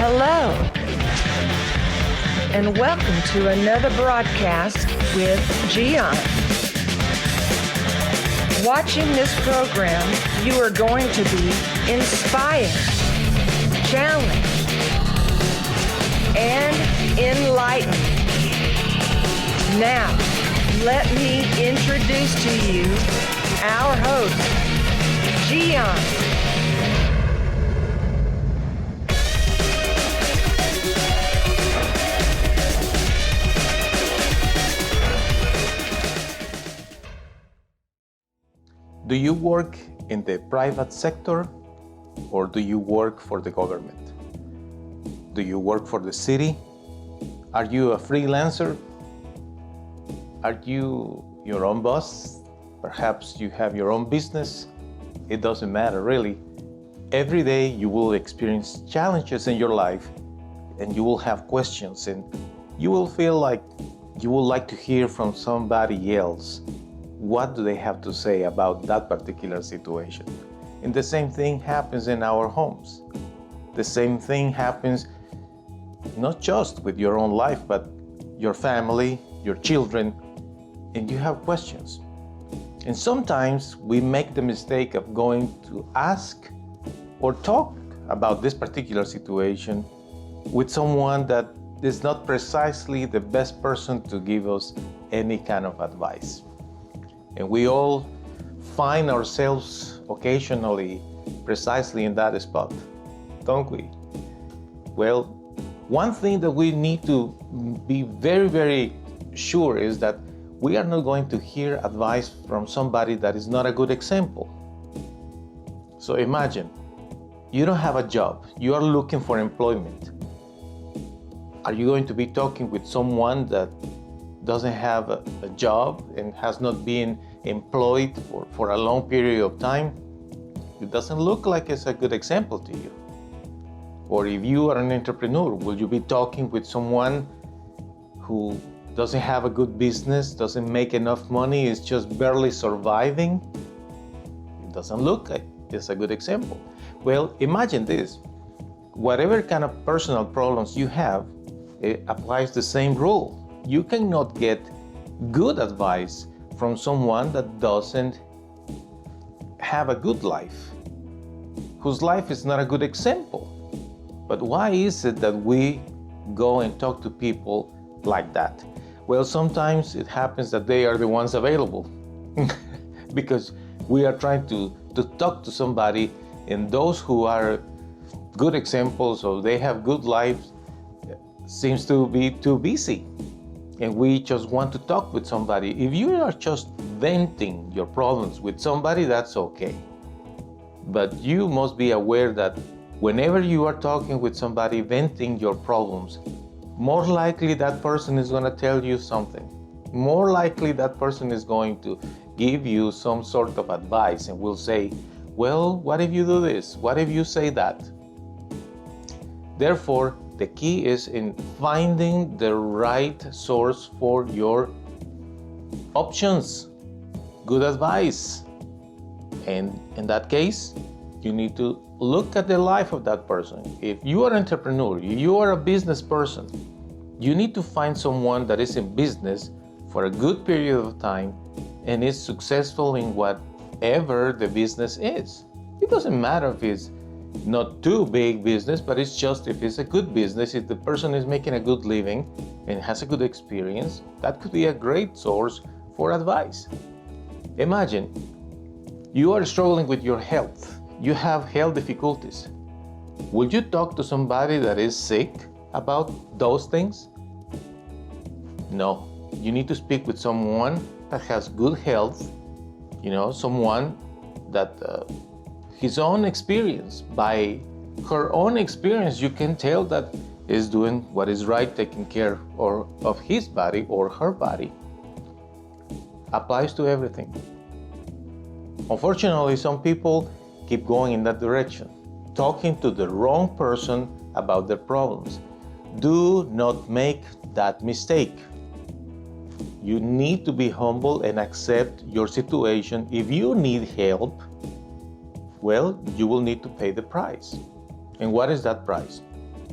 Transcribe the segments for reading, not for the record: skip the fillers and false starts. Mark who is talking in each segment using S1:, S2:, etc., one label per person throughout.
S1: Hello, and welcome to another broadcast with Gian. Watching this program, you are going to be inspired, challenged, and enlightened. Now, let me introduce to you our host, Gian.
S2: Do you work in the private sector or do you work for the government? Do you work for the city? Are you a freelancer? Are you your own boss? Perhaps you have your own business. It doesn't matter really. Every day you will experience challenges in your life and you will have questions and you will feel like you would like to hear from somebody else. What do they have to say about that particular situation? And the same thing happens in our homes. The same thing happens not just with your own life, but your family, your children, and you have questions. And sometimes we make the mistake of going to ask or talk about this particular situation with someone that is not precisely the best person to give us any kind of advice. And we all find ourselves occasionally precisely in that spot, don't we? Well, one thing that we need to be very, very sure is that we are not going to hear advice from somebody that is not a good example. So imagine, you don't have a job, you are looking for employment. Are you going to be talking with someone that doesn't have a job and has not been employed for a long period of time? It doesn't look like it's a good example to you. Or if you are an entrepreneur, will you be talking with someone who doesn't have a good business, doesn't make enough money, is just barely surviving? It doesn't look like it's a good example. Well, imagine this. Whatever kind of personal problems you have, it applies the same rule. You cannot get good advice from someone that doesn't have a good life, whose life is not a good example. But why is it that we go and talk to people like that? Well, sometimes it happens that they are the ones available because we are trying to talk to somebody, and those who are good examples or they have good lives seems to be too busy. And we just want to talk with somebody. If you are just venting your problems with somebody, that's okay. But you must be aware that whenever you are talking with somebody, venting your problems, more likely that person is going to tell you something. More likely that person is going to give you some sort of advice and will say, well, what if you do this? What if you say that? Therefore, the key is in finding the right source for your options, good advice. And in that case, you need to look at the life of that person. If you are an entrepreneur, you are a business person, you need to find someone that is in business for a good period of time and is successful in whatever the business is. It doesn't matter if it's not too big business, but it's just if it's a good business, if the person is making a good living and has a good experience, that could be a great source for advice. Imagine you are struggling with your health. You have health difficulties. Would you talk to somebody that is sick about those things? No. You need to speak with someone that has good health, someone that his own experience, by her own experience, you can tell that is doing what is right, taking care of his body or her body. Applies to everything. Unfortunately, some people keep going in that direction, talking to the wrong person about their problems. Do not make that mistake. You need to be humble and accept your situation. If you need help, well, you will need to pay the price. And what is that price?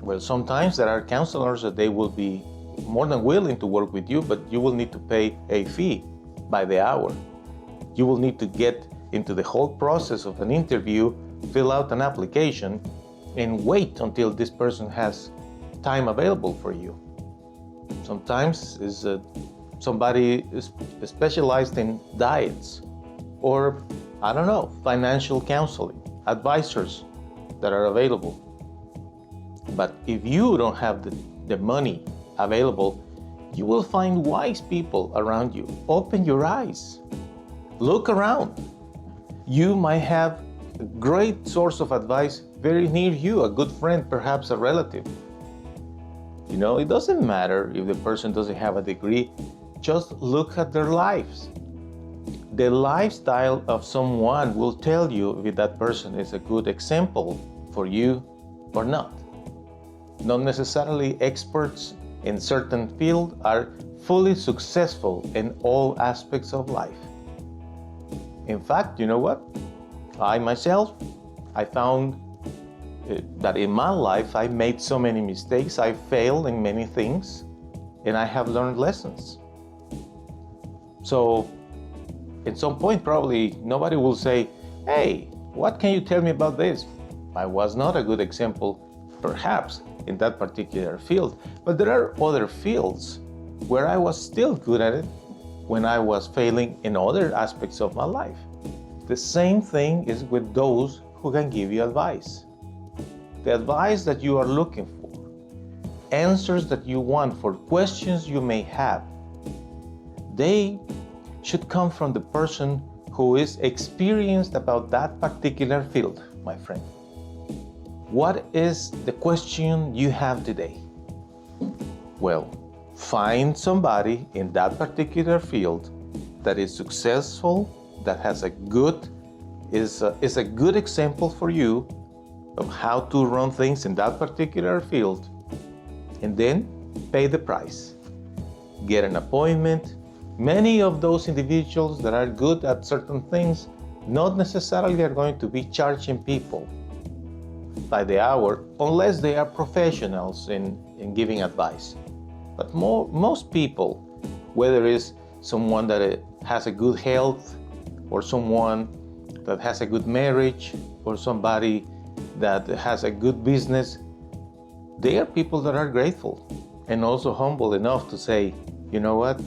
S2: Well, sometimes there are counselors that they will be more than willing to work with you, but you will need to pay a fee by the hour. You will need to get into the whole process of an interview, fill out an application, and wait until this person has time available for you. Sometimes is somebody is specialized in diets, or I don't know, financial counseling, advisors that are available. But if you don't have the money available, you will find wise people around you. Open your eyes. Look around. You might have a great source of advice very near you, a good friend, perhaps a relative. You know, it doesn't matter if the person doesn't have a degree. Just look at their lives. The lifestyle of someone will tell you if that person is a good example for you or not. Not necessarily experts in certain field are fully successful in all aspects of life. In fact, you know what? I myself, I found that in my life I made so many mistakes, I failed in many things, and I have learned lessons. So at some point probably nobody will say, hey, what can you tell me about this? I was not a good example, perhaps, in that particular field, but there are other fields where I was still good at it when I was failing in other aspects of my life. The same thing is with those who can give you advice. The advice that you are looking for, answers that you want for questions you may have, they should come from the person who is experienced about that particular field, my friend. What is the question you have today? Well, find somebody in that particular field that is successful, that has a good, is a good example for you of how to run things in that particular field, and then pay the price. Get an appointment. Many of those individuals that are good at certain things not necessarily are going to be charging people by the hour unless they are professionals in giving advice. But most people, whether it's someone that has a good health, or someone that has a good marriage, or somebody that has a good business, they are people that are grateful and also humble enough to say, you know what,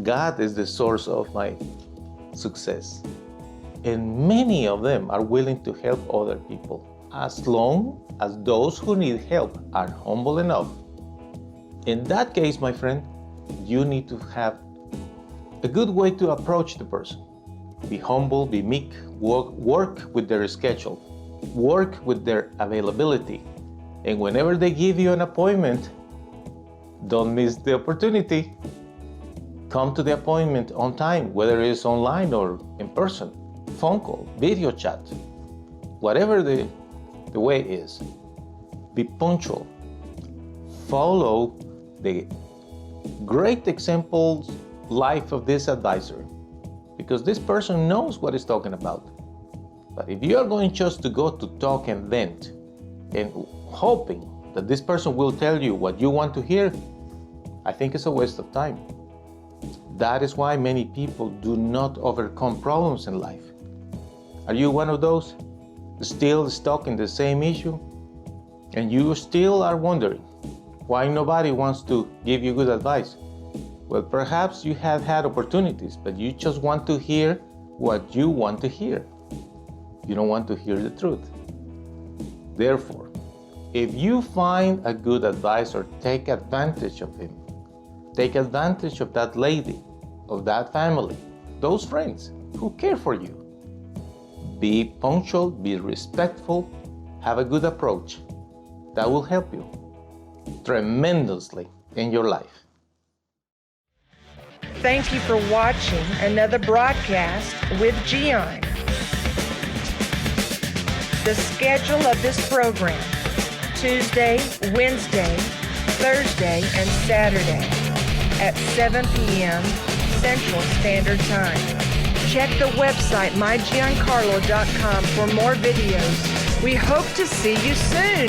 S2: God is the source of my success. And many of them are willing to help other people, as long as those who need help are humble enough. In that case, my friend, you need to have a good way to approach the person. Be humble, be meek, work with their schedule, work with their availability. And whenever they give you an appointment, don't miss the opportunity. Come to the appointment on time, whether it's online or in person, phone call, video chat, whatever the way is. Be punctual. Follow the great examples life of this advisor, because this person knows what he's talking about. But if you are going just to go to talk and vent and hoping that this person will tell you what you want to hear, I think it's a waste of time. That is why many people do not overcome problems in life. Are you one of those still stuck in the same issue? And you still are wondering why nobody wants to give you good advice? Well, perhaps you have had opportunities, but you just want to hear what you want to hear. You don't want to hear the truth. Therefore, if you find a good advisor, take advantage of him. Take advantage of that lady, of that family, those friends who care for you. Be punctual, be respectful, have a good approach. That will help you tremendously in your life.
S1: Thank you for watching another broadcast with Gian. The schedule of this program: Tuesday, Wednesday, Thursday, and Saturday at 7 p.m. Central Standard Time. Check the website mygiancarlo.com for more videos. We hope to see you soon.